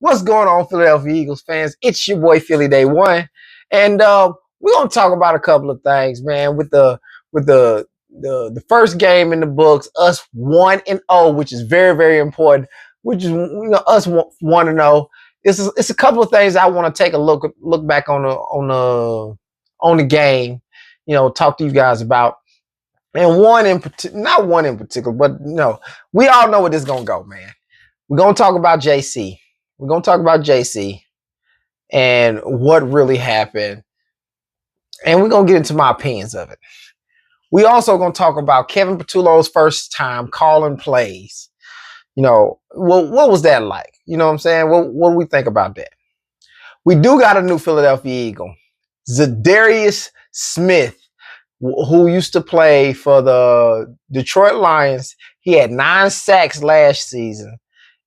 What's going on, Philadelphia Eagles fans? It's your boy Philly Day One, and we're gonna talk about a couple of things, man. With the first game in the books, us 1-0, which is very important. Which is us 1-0. It's a couple of things I want to take a look back on the game. Talk to you guys about. And not one in particular, but we all know where this is gonna go, man. We're gonna talk about JC. We're going to talk about JC and what really happened. And we're going to get into my opinions of it. We also going to talk about Kevin Patullo's first time calling plays. What was that like? You know what I'm saying? What do we think about that? We do got a new Philadelphia Eagle, Za'Darius Smith, who used to play for the Detroit Lions. He had 9 sacks last season.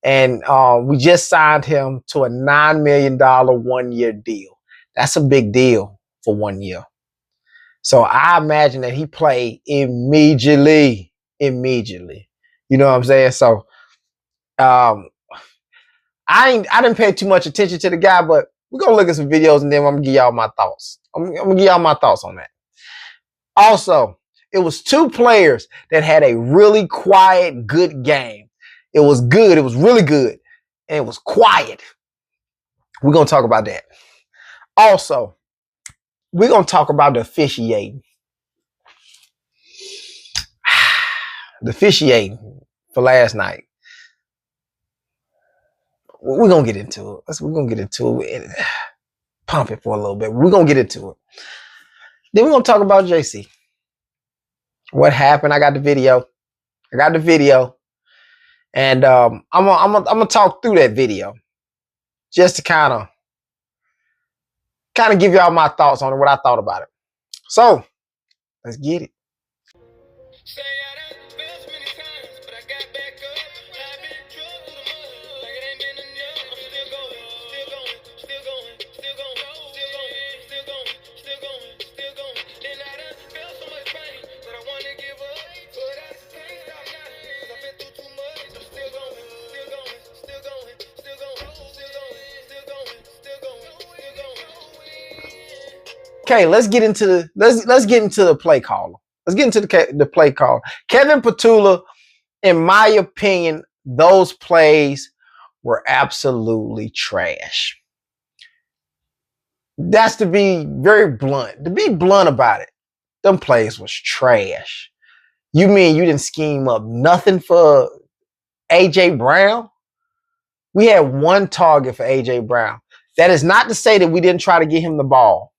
And we just signed him to a $9 million 1-year deal. That's a big deal for 1 year. So I imagine that he played immediately. You know what I'm saying? So I didn't pay too much attention to the guy, but we're gonna look at some videos and then I'm gonna give y'all my thoughts. I'm gonna give y'all my thoughts on that. Also, it was 2 players that had a really quiet, good game. It was good. It was really good. And it was quiet. We're going to talk about that. Also, we're going to talk about the officiating. The officiating for last night. We're going to get into it. We're going to get into it. Pump it for a little bit. We're going to get into it. Then we're going to talk about JC. What happened? I got the video. And I'm gonna talk through that video just to kind of give y'all my thoughts on it, what I thought about it. So let's get it. Okay, let's get into the play caller. Let's get into the play call. Kevin Patullo, in my opinion, those plays were absolutely trash. That's to be very blunt. To be blunt about it, them plays was trash. You mean you didn't scheme up nothing for A.J. Brown? We had 1 target for A.J. Brown. That is not to say that we didn't try to get him the ball.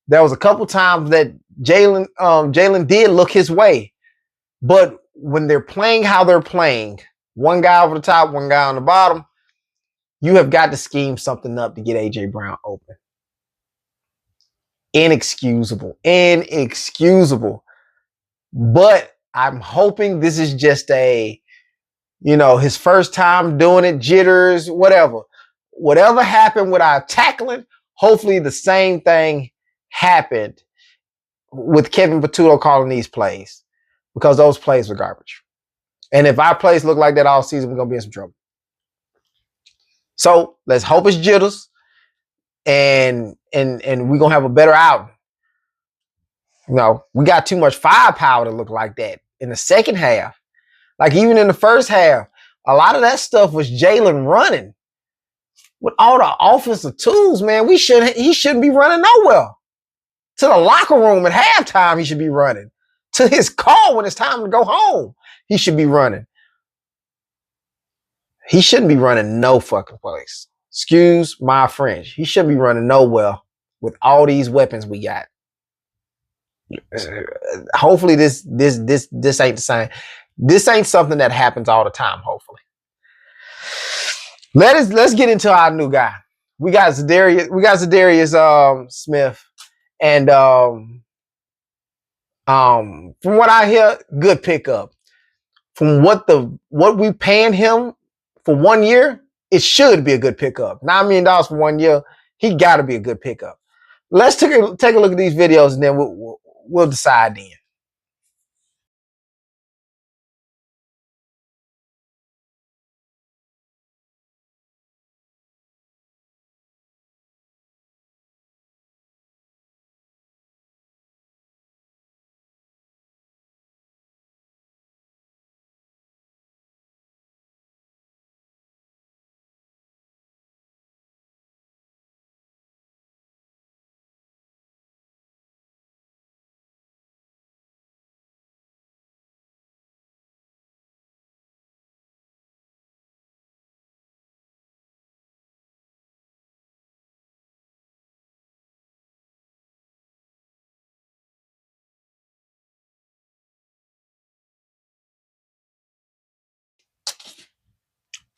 There was a couple times that Jalen did look his way. But when they're playing how they're playing, 1 guy over the top, 1 guy on the bottom, you have got to scheme something up to get A.J. Brown open. Inexcusable. But I'm hoping this is just his first time doing it, jitters, whatever. Whatever happened with our tackling, hopefully the same thing happened with Kevin Patullo calling these plays, because those plays were garbage. And if our plays look like that all season, we're going to be in some trouble. So let's hope it's jitters and we're going to have a better outing. We got too much firepower to look like that in the second half. Like even in the first half, a lot of that stuff was Jalen running. With all the offensive tools, man, he shouldn't be running nowhere. To the locker room at halftime, he should be running. To his car when it's time to go home, he should be running. He shouldn't be running no fucking place. Excuse my French. He shouldn't be running nowhere with all these weapons we got. Hopefully this ain't the same. This ain't something that happens all the time, hopefully. Let's get into our new guy. We got Za'Darius Smith. And from what I hear, good pickup. From what we paying him for 1 year, it should be a good pickup. $9 million for 1 year, he got to be a good pickup. Let's take a look at these videos and then we'll decide then.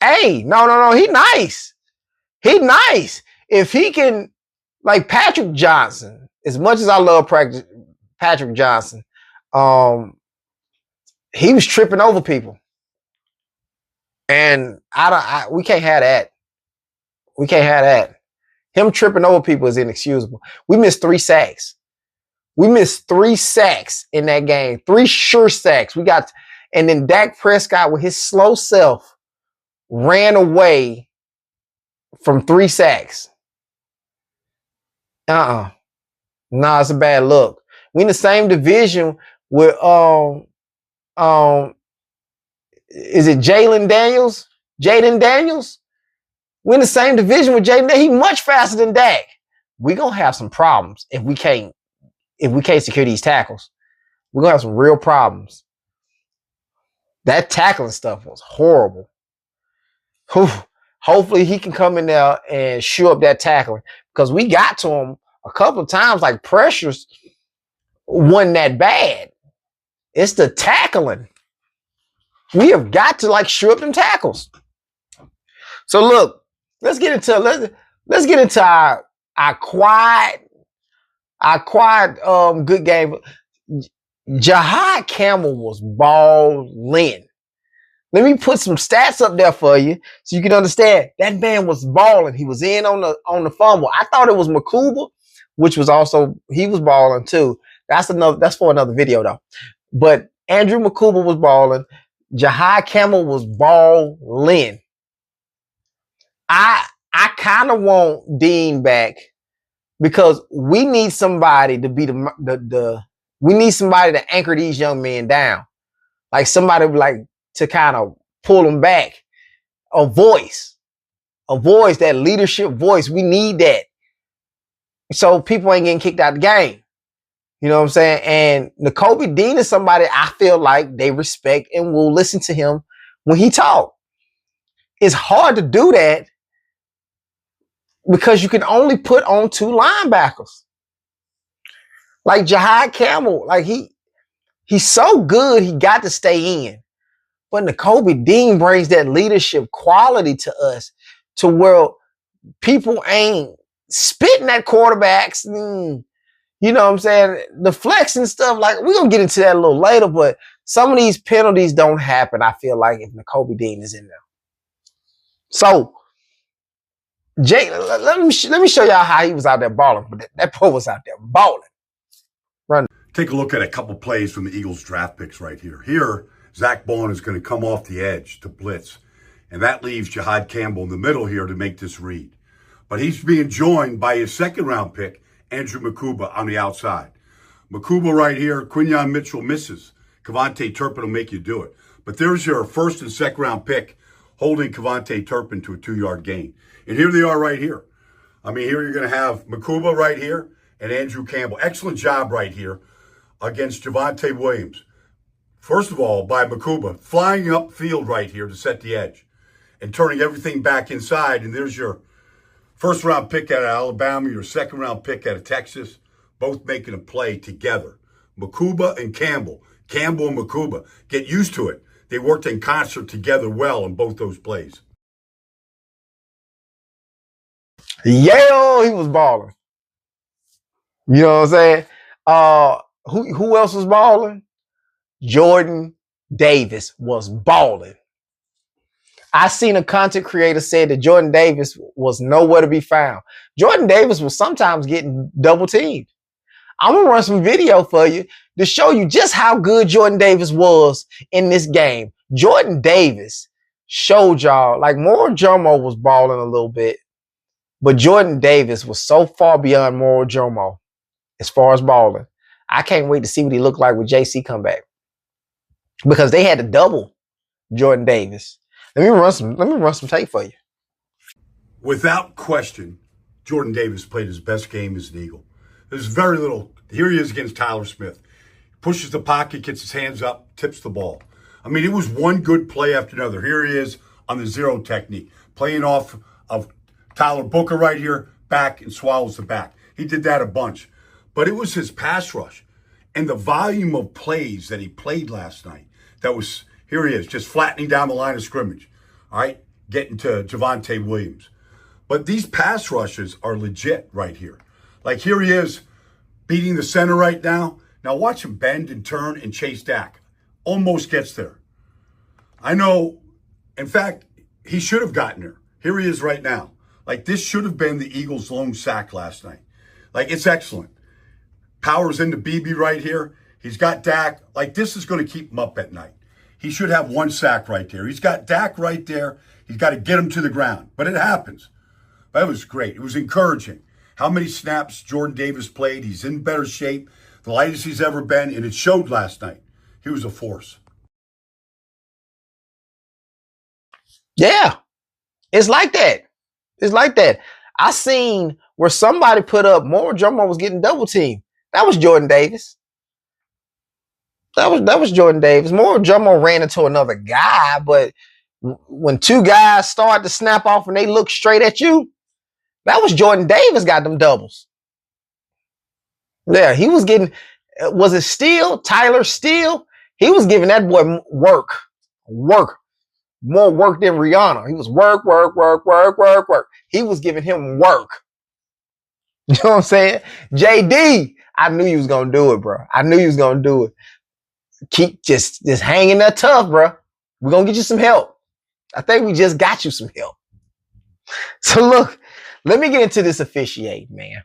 Hey, no. He nice. He nice. If he can, like Patrick Johnson, as much as I love Patrick Johnson, he was tripping over people. And we can't have that. We can't have that. Him tripping over people is inexcusable. We missed 3 sacks. We missed 3 sacks in that game. 3 sure sacks. And then Dak Prescott with his slow self ran away from 3 sacks. Nah, it's a bad look. We in the same division with is it Jaden Daniels? We're in the same division with Jaden. He's much faster than Dak. We're gonna have some problems if we can't secure these tackles. We're gonna have some real problems. That tackling stuff was horrible. Whew. Hopefully he can come in there and shoe up that tackling, because we got to him a couple of times, like pressures wasn't that bad. It's the tackling. We have got to like shoe up them tackles. So look, let's get into our quiet good game. Jihaad Campbell was balling. Let me put some stats up there for you so you can understand. That man was balling. He was in on the fumble. I thought it was Mukuba, which was also, he was balling too. That's for another video though. But Andrew Mukuba was balling. Jihaad Campbell was balling. I kind of want Dean back, because we need somebody to be we need somebody to anchor these young men down. Like somebody like to kind of pull them back. A voice, that leadership voice. We need that. So people ain't getting kicked out of the game. You know what I'm saying? And Nakobe Dean is somebody I feel like they respect and will listen to him when he talks. It's hard to do that because you can only put on 2 linebackers. Like Jihaad Campbell, like he's so good, he got to stay in. But Nakobe Dean brings that leadership quality to us, to where people ain't spitting at quarterbacks. You know what I'm saying? The flex and stuff, like, we're going to get into that a little later, but some of these penalties don't happen, I feel like, if Nakobe Dean is in there. So, Jay, let me show y'all how he was out there balling. But that pro was out there balling. Run. Take a look at a couple plays from the Eagles draft picks right here. Here, Zach Bond is going to come off the edge to blitz. And that leaves Jihaad Campbell in the middle here to make this read. But he's being joined by his 2nd round pick, Andrew Mukuba, on the outside. Mukuba right here, Quinyon Mitchell misses. KaVontae Turpin will make you do it. But there's your 1st and 2nd round pick holding KaVontae Turpin to a 2-yard gain. And here they are right here. I mean, here you're going to have Mukuba right here and Andrew Campbell. Excellent job right here against Javonte Williams. First of all, by Mukuba, flying upfield right here to set the edge and turning everything back inside. And there's your 1st round pick out of Alabama, your 2nd round pick out of Texas, both making a play together. Mukuba and Campbell and Mukuba. Get used to it. They worked in concert together well in both those plays. Yeah, he was balling. You know what I'm saying? Who else was balling? Jordan Davis was balling. I seen a content creator say that Jordan Davis was nowhere to be found. Jordan Davis was sometimes getting double teamed. I'm going to run some video for you to show you just how good Jordan Davis was in this game. Jordan Davis showed y'all, like, Moro Jomo was balling a little bit, but Jordan Davis was so far beyond Moro Jomo as far as balling. I can't wait to see what he looked like with JC come back, because they had to double Jordan Davis. Let me run some tape for you. Without question, Jordan Davis played his best game as an Eagle. There's very little. Here he is against Tyler Smith. Pushes the pocket, gets his hands up, tips the ball. I mean, it was one good play after another. Here he is on the zero technique, playing off of Tyler Booker right here, back, and swallows the back. He did that a bunch. But it was his pass rush and the volume of plays that he played last night that was, here he is, just flattening down the line of scrimmage. All right? getting to Javonte Williams. But these pass rushes are legit right here. Like here he is beating the center right now. Now watch him bend and turn and chase Dak. Almost gets there. I know, in fact, he should have gotten there. Here he is right now. Like this should have been the Eagles' lone sack last night. Like it's excellent. Powers into BB right here. He's got Dak. Like this is going to keep him up at night. He should have one sack right there. He's got Dak right there. He's got to get him to the ground. But it happens. That was great. It was encouraging. How many snaps Jordan Davis played. He's in better shape, the lightest he's ever been, and it showed last night. He was a force. Yeah, it's like that. It's like that. I seen where somebody put up more. Jomo was getting double teamed. That was Jordan Davis. That was Jordan Davis. More Jomo ran into another guy, but when two guys start to snap off and they look straight at you, that was Jordan Davis got them doubles. Yeah, he was getting, was it Steele? Tyler Steele? He was giving that boy work. More work than Rihanna. He was work. He was giving him work. You know what I'm saying? JD, I knew you was going to do it, bro. I knew you was going to do it. Keep just hanging there tough, bro. We're going to get you some help. I think we just got you some help. So look, let me get into this officiating, man.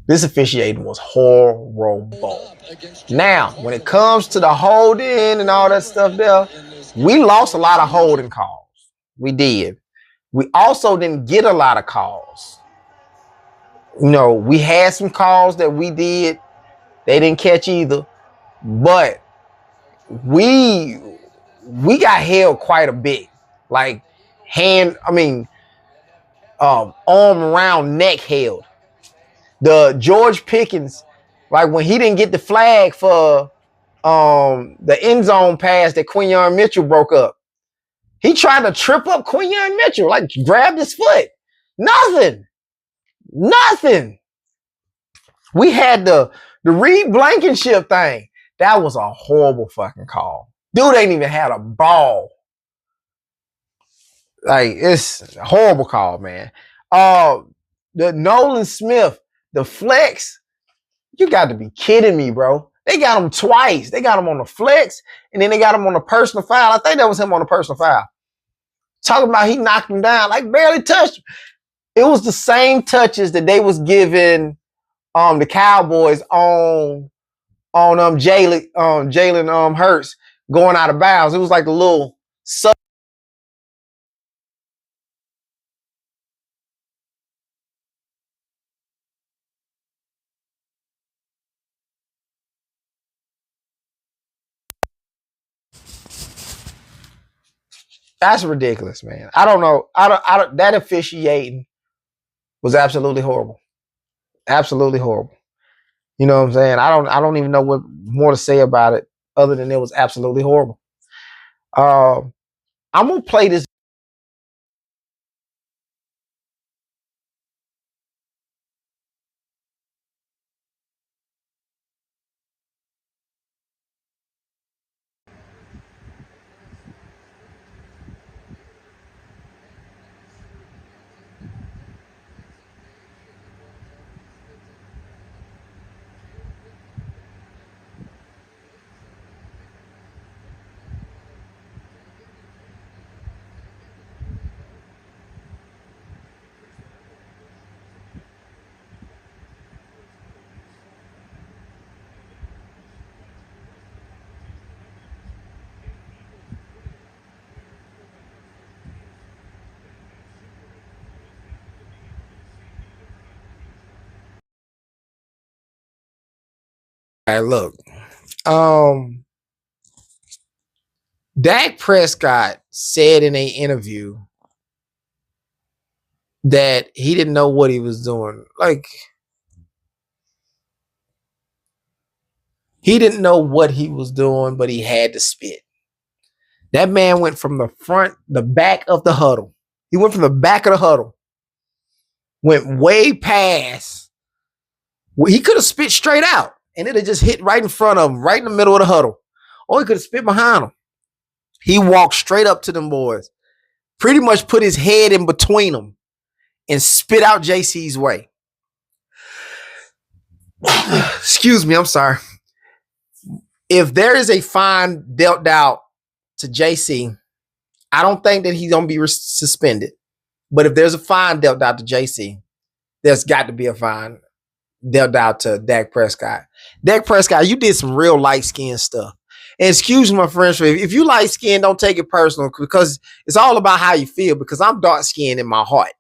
This officiating was horrible. Now, when it comes to the holding and all that stuff there, we lost a lot of holding calls. We did. We also didn't get a lot of calls. You know, we had some calls that we did. They didn't catch either. But we got held quite a bit. Like arm around neck held. The George Pickens, like when he didn't get the flag for the end zone pass that Quinyon Mitchell broke up. He tried to trip up Quinyon Mitchell, like grabbed his foot. Nothing. We had the Reed Blankenship thing. That was a horrible fucking call. Dude ain't even had a ball. Like, it's a horrible call, man. The Nolan Smith, the flex, you got to be kidding me, bro. They got him twice. They got him on the flex, and then they got him on the personal foul. I think that was him on the personal foul. Talking about he knocked him down, like barely touched him. It was the same touches that they was giving the Cowboys on Jalen Hurts going out of bounds. It was like a little sub. That's ridiculous, man. I don't know. I don't. That officiating was absolutely horrible. Absolutely horrible. You know what I'm saying? I don't even know what more to say about it other than it was absolutely horrible. I'm gonna play this. All right, look. Dak Prescott said in an interview that he didn't know what he was doing. Like, he didn't know what he was doing, but he had to spit. That man went from the back of the huddle. He went from the back of the huddle, went way past. Well, he could have spit straight out, and it had just hit right in front of him, right in the middle of the huddle. Or he could have spit behind him. He walked straight up to them boys, pretty much put his head in between them and spit out JC's way. Excuse me, I'm sorry. If there is a fine dealt out to JC, I don't think that he's going to be suspended. But if there's a fine dealt out to JC, there's got to be a fine dealt out to Dak Prescott. Dak Prescott, you did some real light-skinned stuff. And excuse my French, if you light-skinned, don't take it personal because it's all about how you feel because I'm dark-skinned in my heart.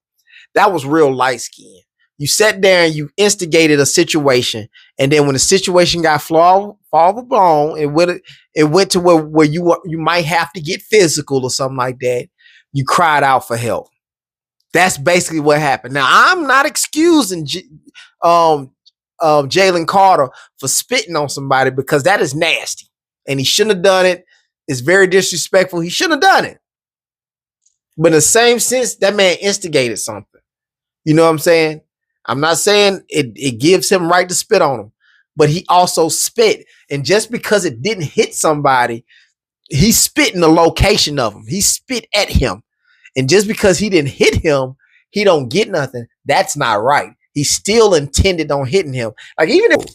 That was real light-skinned. You sat there and you instigated a situation, and then when the situation got blown, it went to where you might have to get physical or something like that. You cried out for help. That's basically what happened. Now, I'm not excusing Jalen Carter for spitting on somebody because that is nasty, and he shouldn't have done it. It's very disrespectful. He shouldn't have done it. But in the same sense, that man instigated something. You know what I'm saying? I'm not saying it gives him right to spit on him, but he also spit. And just because it didn't hit somebody, he spit in the location of him. He spit at him. And just because he didn't hit him, he don't get nothing. That's not right. He still intended on hitting him. Like even if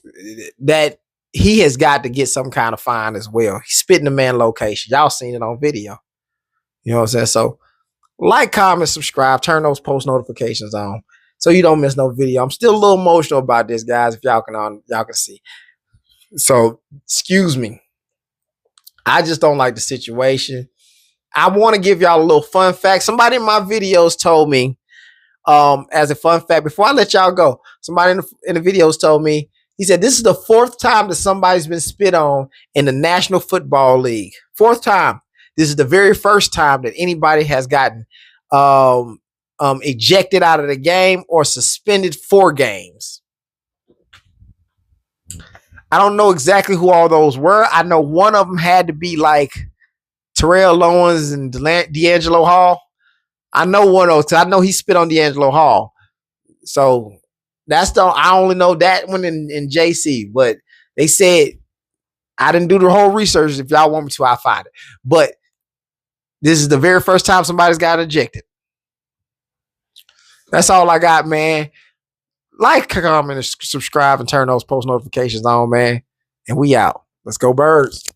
that he has got to get some kind of fine as well. He spit in the man location. Y'all seen it on video. You know what I'm saying? So like, comment, subscribe, turn those post notifications on so you don't miss no video. I'm still a little emotional about this, guys, if y'all can see. So, excuse me. I just don't like the situation. I want to give y'all a little fun fact. Somebody in my videos told me, as a fun fact, before I let y'all go, somebody in the videos told me, he said, this is the 4th time that somebody's been spit on in the National Football League. 4th time. This is the very first time that anybody has gotten ejected out of the game or suspended 4 games. I don't know exactly who all those were. I know one of them had to be like Terrell Owens and D'Angelo Hall. I know one of those. I know he spit on D'Angelo Hall. So I only know that one in JC. But they said I didn't do the whole research. If y'all want me to, I'll find it. But this is the very first time somebody's got ejected. That's all I got, man. Like, comment, and subscribe, and turn those post notifications on, man. And we out. Let's go, Birds.